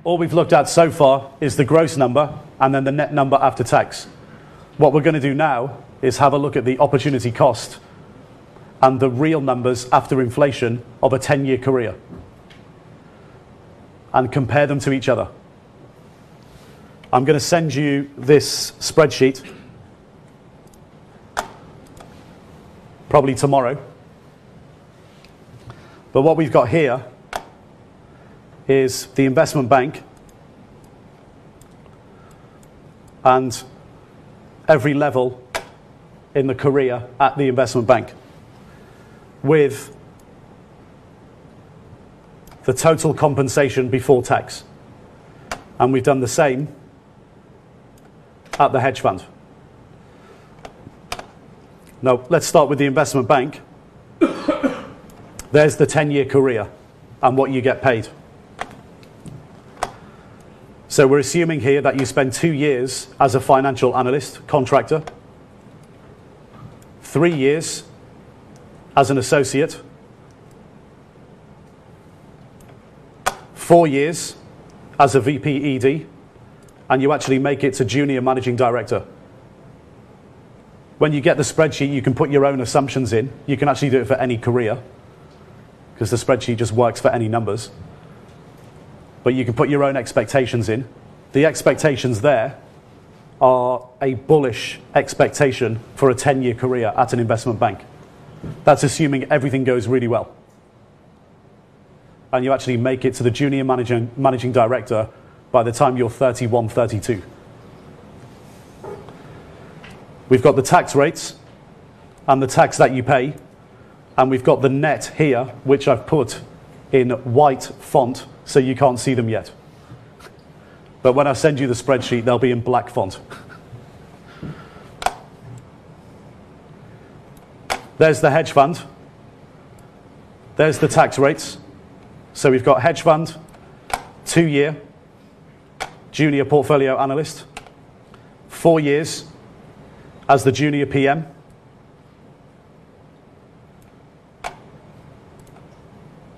all we've looked at so far is the gross number and then the net number after tax. What we're going to do now is have a look at the opportunity cost and the real numbers after inflation of a 10-year career and compare them to each other. I'm going to send you this spreadsheet probably tomorrow. But what we've got here is the investment bank and every level in the career at the investment bank with the total compensation before tax. And we've done the same at the hedge fund. Now, let's start with the investment bank. There's the 10-year career and what you get paid. So we're assuming here that you spend 2 years as a financial analyst, contractor, 3 years as an associate, 4 years as a VP ED, and you actually make it to junior managing director. When you get the spreadsheet, you can put your own assumptions in. You can actually do it for any career, because the spreadsheet just works for any numbers. But you can put your own expectations in. The expectations there are a bullish expectation for a 10-year career at an investment bank. That's assuming everything goes really well. And you actually make it to the junior managing director by the time you're 31, 32. We've got the tax rates and the tax that you pay. And we've got the net here, which I've put in white font so you can't see them yet. But when I send you the spreadsheet, they'll be in black font. There's the hedge fund. There's the tax rates. So we've got hedge fund, 2-year, junior portfolio analyst, 4 years as the junior PM,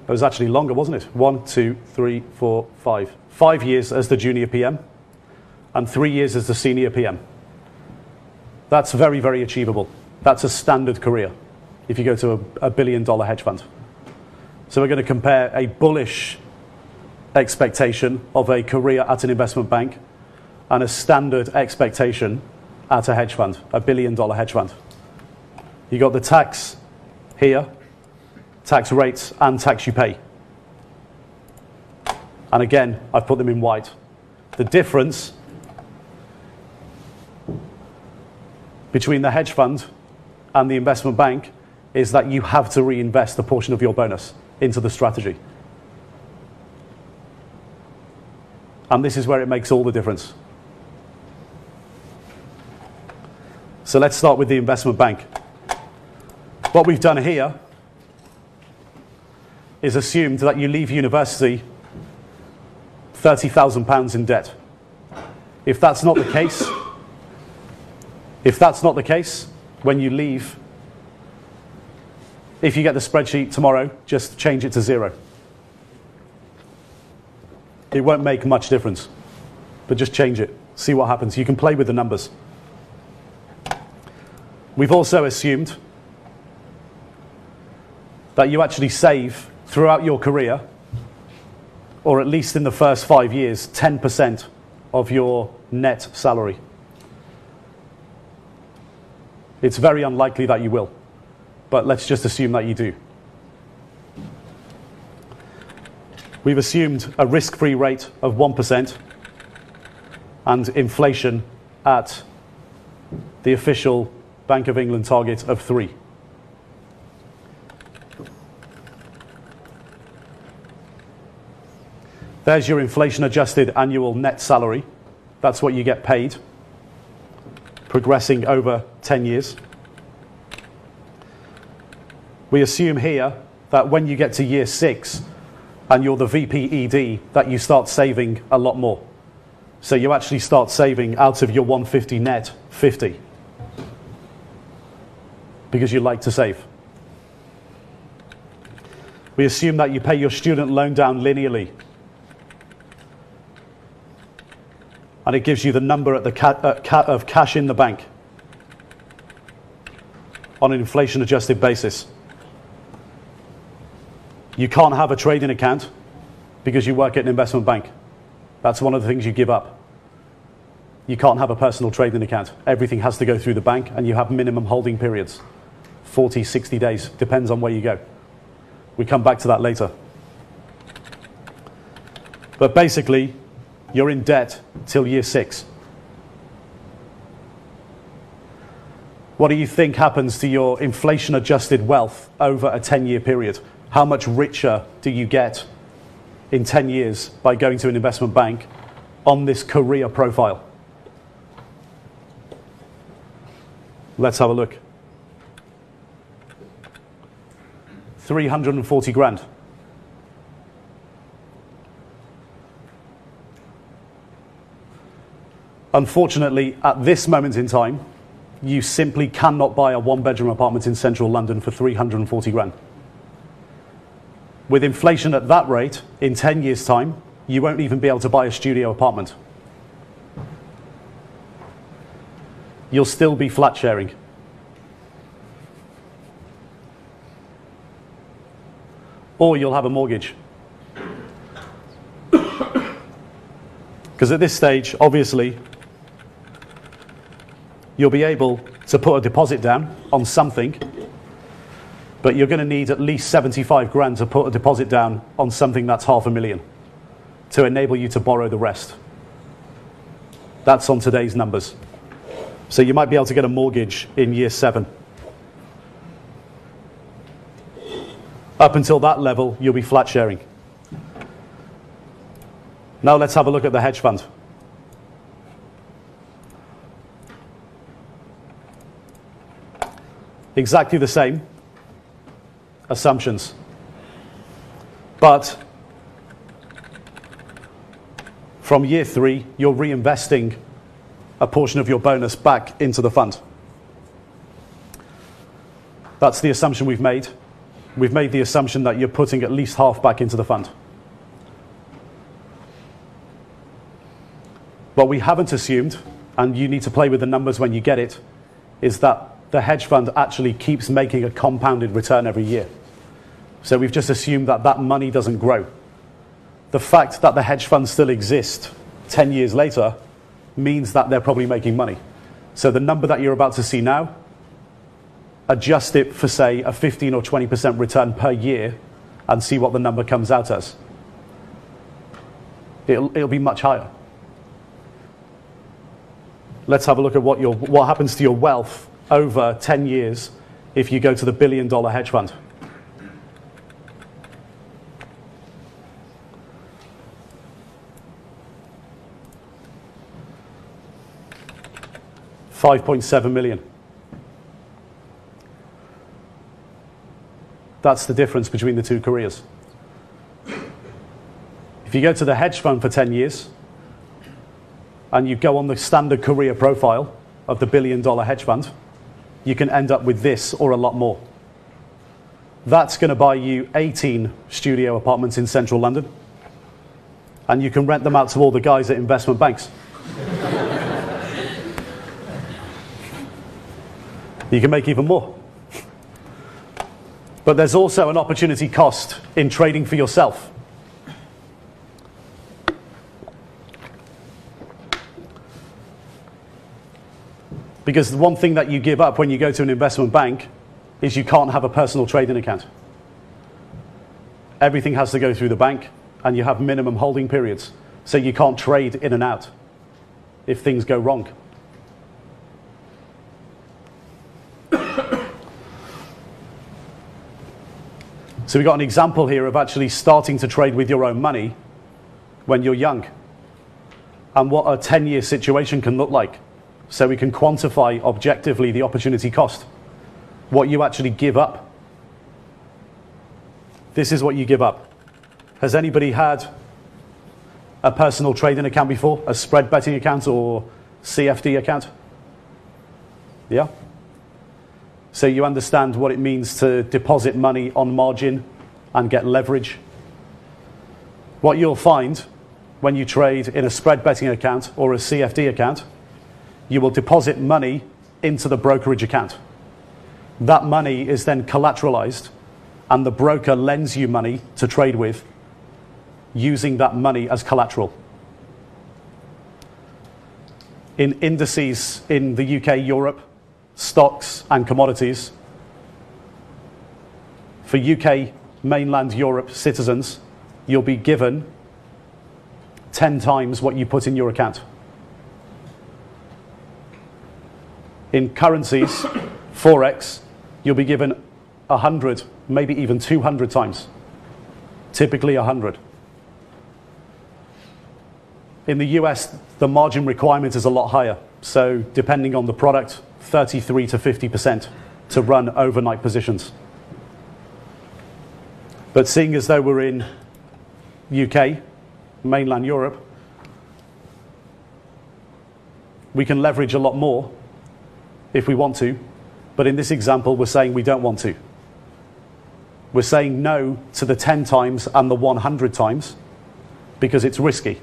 it was actually longer, wasn't it? 1, 2, 3, 4, 5. 5 years as the junior PM and 3 years as the senior PM. That's very, very achievable. That's a standard career if you go to a billion-dollar hedge fund. So we're going to compare a bullish expectation of a career at an investment bank and a standard expectation at a hedge fund, a billion-dollar hedge fund. You got the tax here, tax rates and tax you pay. And again, I've put them in white. The difference between the hedge fund and the investment bank is that you have to reinvest a portion of your bonus into the strategy. And this is where it makes all the difference. So let's start with the investment bank. What we've done here is assumed that you leave university £30,000 in debt. If that's not the case, when you leave, if you get the spreadsheet tomorrow, just change it to 0. It won't make much difference, but just change it. See what happens. You can play with the numbers. We've also assumed that you actually save throughout your career, or at least in the first 5 years, 10% of your net salary. It's very unlikely that you will, but let's just assume that you do. We've assumed a risk-free rate of 1% and inflation at the official Bank of England target of 3%. There's your inflation-adjusted annual net salary. That's what you get paid, progressing over 10 years. We assume here that when you get to year 6 and you're the VP ED, that you start saving a lot more. So you actually start saving out of your 150 net, 50. Because you like to save. We assume that you pay your student loan down linearly and it gives you the number at the of cash in the bank on an inflation-adjusted basis. You can't have a trading account because you work at an investment bank. That's one of the things you give up. You can't have a personal trading account. Everything has to go through the bank, and you have minimum holding periods. 40, 60 days, depends on where you go. We come back to that later. But basically, you're in debt till year 6. What do you think happens to your inflation-adjusted wealth over a 10-year period? How much richer do you get in 10 years by going to an investment bank on this career profile? Let's have a look. 340 grand. Unfortunately, at this moment in time, you simply cannot buy a one-bedroom apartment in central London for 340 grand. With inflation at that rate, in 10 years' time, you won't even be able to buy a studio apartment. You'll still be flat sharing. Or you'll have a mortgage. Because at this stage, obviously, you'll be able to put a deposit down on something, but you're going to need at least 75 grand to put a deposit down on something that's $500,000 to enable you to borrow the rest. That's on today's numbers. So you might be able to get a mortgage in year 7. Up until that level, you'll be flat sharing. Now let's have a look at the hedge fund. Exactly the same assumptions. But from year 3, you're reinvesting a portion of your bonus back into the fund. That's the assumption we've made. We've made the assumption that you're putting at least half back into the fund. What we haven't assumed, and you need to play with the numbers when you get it, is that the hedge fund actually keeps making a compounded return every year. So we've just assumed that that money doesn't grow. The fact that the hedge funds still exist 10 years later means that they're probably making money. So the number that you're about to see now, adjust it for, say, a 15 or 20% return per year and see what the number comes out as. It'll be much higher. Let's have a look at what happens to your wealth over 10 years if you go to the $1 billion hedge fund. $5.7 million. That's the difference between the two careers. If you go to the hedge fund for 10 years and you go on the standard career profile of the $1 billion hedge fund, you can end up with this or a lot more. That's going to buy you 18 studio apartments in central London, and you can rent them out to all the guys at investment banks. You can make even more. But there's also an opportunity cost in trading for yourself. Because the one thing that you give up when you go to an investment bank is you can't have a personal trading account. Everything has to go through the bank, and you have minimum holding periods. So you can't trade in and out if things go wrong. So we've got an example here of actually starting to trade with your own money when you're young, and what a 10-year situation can look like. So we can quantify objectively the opportunity cost, what you actually give up. This is what you give up. Has anybody had a personal trading account before? A spread betting account or CFD account? Yeah? So you understand what it means to deposit money on margin and get leverage. What you'll find when you trade in a spread betting account or a CFD account, you will deposit money into the brokerage account. That money is then collateralized, and the broker lends you money to trade with, using that money as collateral. In indices in the UK, Europe, stocks and commodities, for UK mainland Europe citizens, you'll be given 10 times what you put in your account. In currencies, Forex, you'll be given 100, maybe even 200 times. Typically 100. In the US, the margin requirement is a lot higher. So depending on the product, 33 to 50% to run overnight positions. But seeing as though we're in UK, mainland Europe, we can leverage a lot more if we want to. But in this example, we're saying we don't want to. We're saying no to the 10 times and the 100 times because it's risky.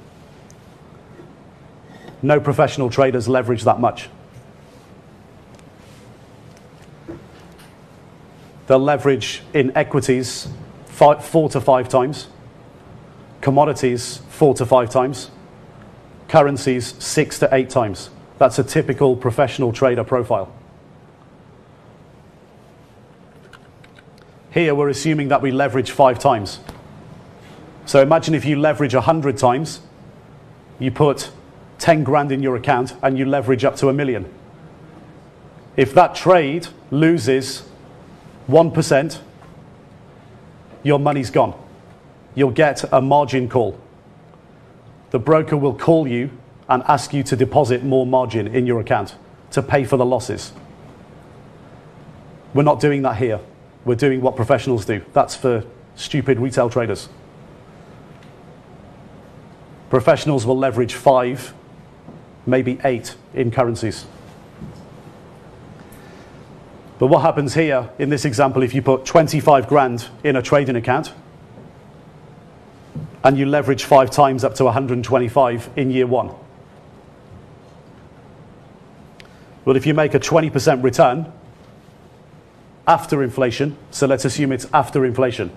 No professional traders leverage that much. They'll leverage in equities 4 to 5 times, commodities 4 to 5 times, currencies 6 to 8 times. That's a typical professional trader profile. Here we're assuming that we leverage 5 times. So imagine if you leverage 100 times, you put 10 grand in your account and you leverage up to $1 million. If that trade loses 1%, your money's gone. You'll get a margin call. The broker will call you and ask you to deposit more margin in your account to pay for the losses. We're not doing that here. We're doing what professionals do. That's for stupid retail traders. Professionals will leverage 5, maybe 8 in currencies. But what happens here in this example, if you put 25 grand in a trading account and you leverage 5 times up to 125 in year 1? Well, if you make a 20% return after inflation, so let's assume it's after inflation,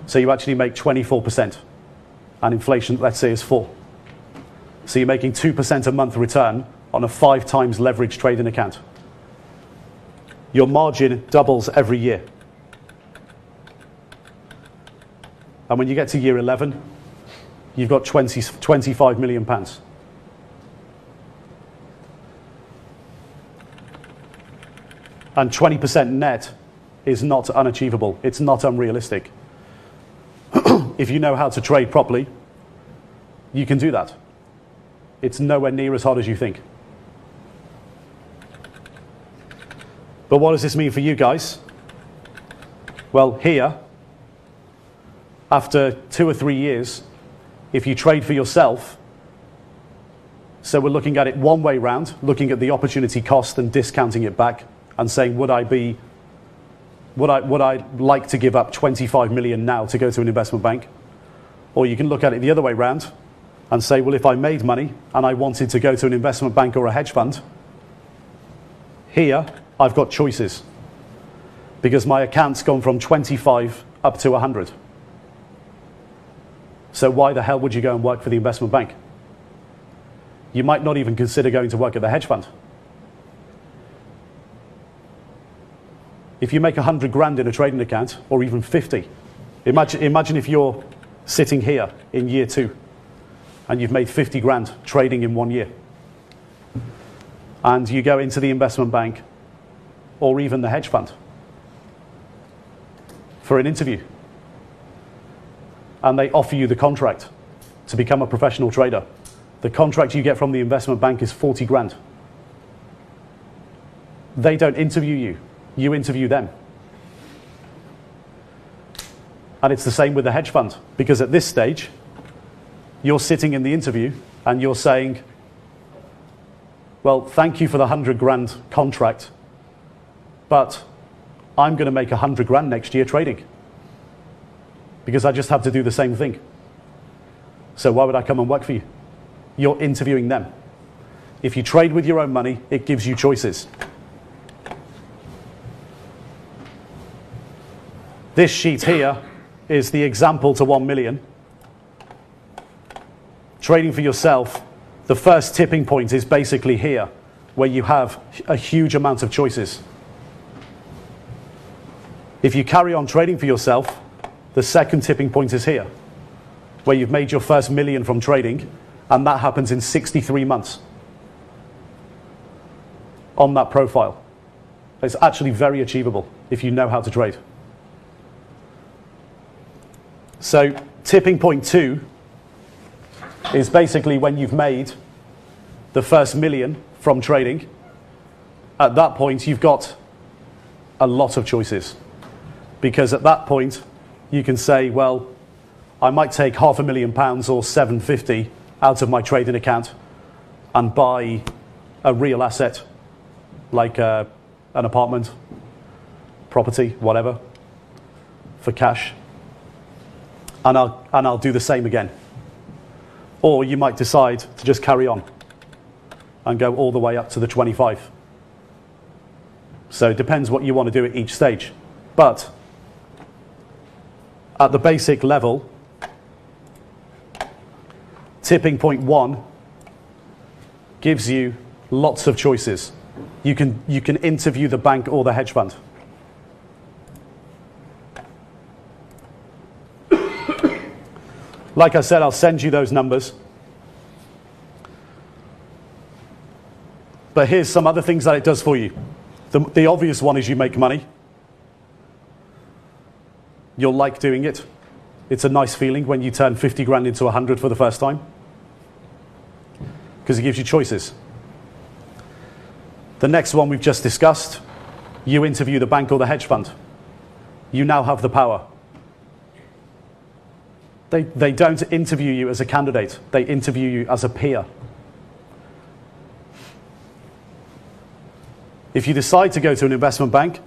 so you actually make 24% and inflation, let's say, is 4. So you're making 2% a month return on a 5 times leveraged trading account. Your margin doubles every year. And when you get to year 11, you've got 25 million pounds. And 20% net is not unachievable. It's not unrealistic. If you know how to trade properly, you can do that. It's nowhere near as hard as you think. But what does this mean for you guys? Well, here, after 2 or 3 years, if you trade for yourself, so we're looking at it one way round, looking at the opportunity cost and discounting it back and saying, would I like to give up 25 million now to go to an investment bank? Or you can look at it the other way round and say, well, if I made money and I wanted to go to an investment bank or a hedge fund, here I've got choices because my account's gone from 25 up to 100. So why the hell would you go and work for the investment bank? You might not even consider going to work at the hedge fund. If you make 100 grand in a trading account, or even 50, imagine if you're sitting here in year 2 and you've made 50 grand trading in 1 year. And you go into the investment bank or even the hedge fund for an interview. And they offer you the contract to become a professional trader. The contract you get from the investment bank is 40 grand. They don't interview you. You interview them. And it's the same with the hedge fund, because at this stage, you're sitting in the interview and you're saying, well, thank you for the 100 grand contract, but I'm going to make 100 grand next year trading because I just have to do the same thing. So why would I come and work for you? You're interviewing them. If you trade with your own money, it gives you choices. This sheet here is the example to 1 million. Trading for yourself, the first tipping point is basically here, where you have a huge amount of choices. If you carry on trading for yourself, the second tipping point is here, where you've made your first million from trading, and that happens in 63 months on that profile. It's actually very achievable if you know how to trade. So tipping point 2 is basically when you've made the first million from trading. At that point, you've got a lot of choices, because at that point you can say, well, I might take £500,000 or 750 out of my trading account and buy a real asset like an apartment, property, whatever, for cash, and I'll do the same again. Or you might decide to just carry on and go all the way up to the 25. So it depends what you want to do at each stage. But at the basic level, tipping point 1 gives you lots of choices. You can interview the bank or the hedge fund. Like I said, I'll send you those numbers. But here's some other things that it does for you. The obvious one is you make money. You'll like doing it. It's a nice feeling when you turn 50 grand into 100 for the first time, because it gives you choices. The next one we've just discussed, you interview the bank or the hedge fund. You now have the power. They don't interview you as a candidate. They interview you as a peer. If you decide to go to an investment bank,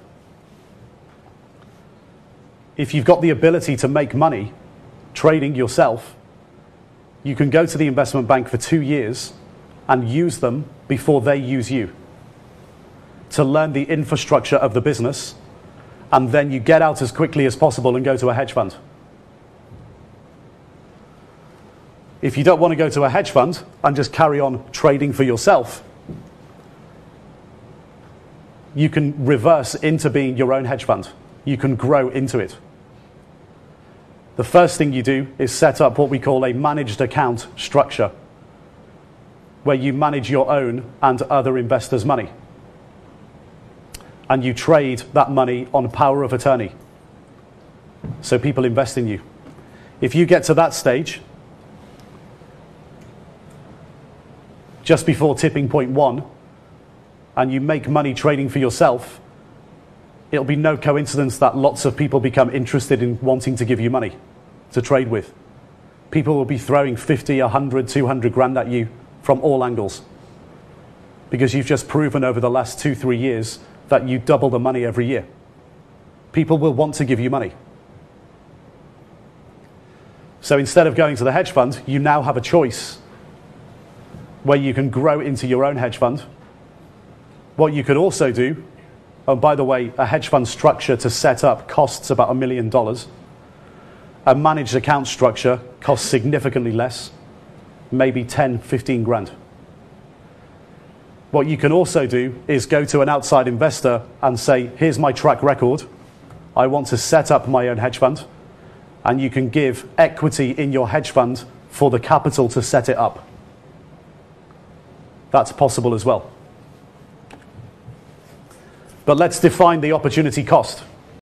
if you've got the ability to make money trading yourself, you can go to the investment bank for 2 years and use them before they use you to learn the infrastructure of the business, and then you get out as quickly as possible and go to a hedge fund. If you don't want to go to a hedge fund and just carry on trading for yourself, you can reverse into being your own hedge fund. You can grow into it. The first thing you do is set up what we call a managed account structure, where you manage your own and other investors' money. And you trade that money on power of attorney. So people invest in you. If you get to that stage, just before tipping point 1, and you make money trading for yourself, it'll be no coincidence that lots of people become interested in wanting to give you money to trade with. People will be throwing 50, 100, 200 grand at you from all angles, because you've just proven over the last 2-3 years that you double the money every year. People will want to give you money. So instead of going to the hedge fund, you now have a choice where you can grow into your own hedge fund. What you could also do, and by the way, a hedge fund structure to set up costs about $1 million. A managed account structure costs significantly less, maybe 10, 15 grand. What you can also do is go to an outside investor and say, here's my track record. I want to set up my own hedge fund. And you can give equity in your hedge fund for the capital to set it up. That's possible as well. But let's define the opportunity cost.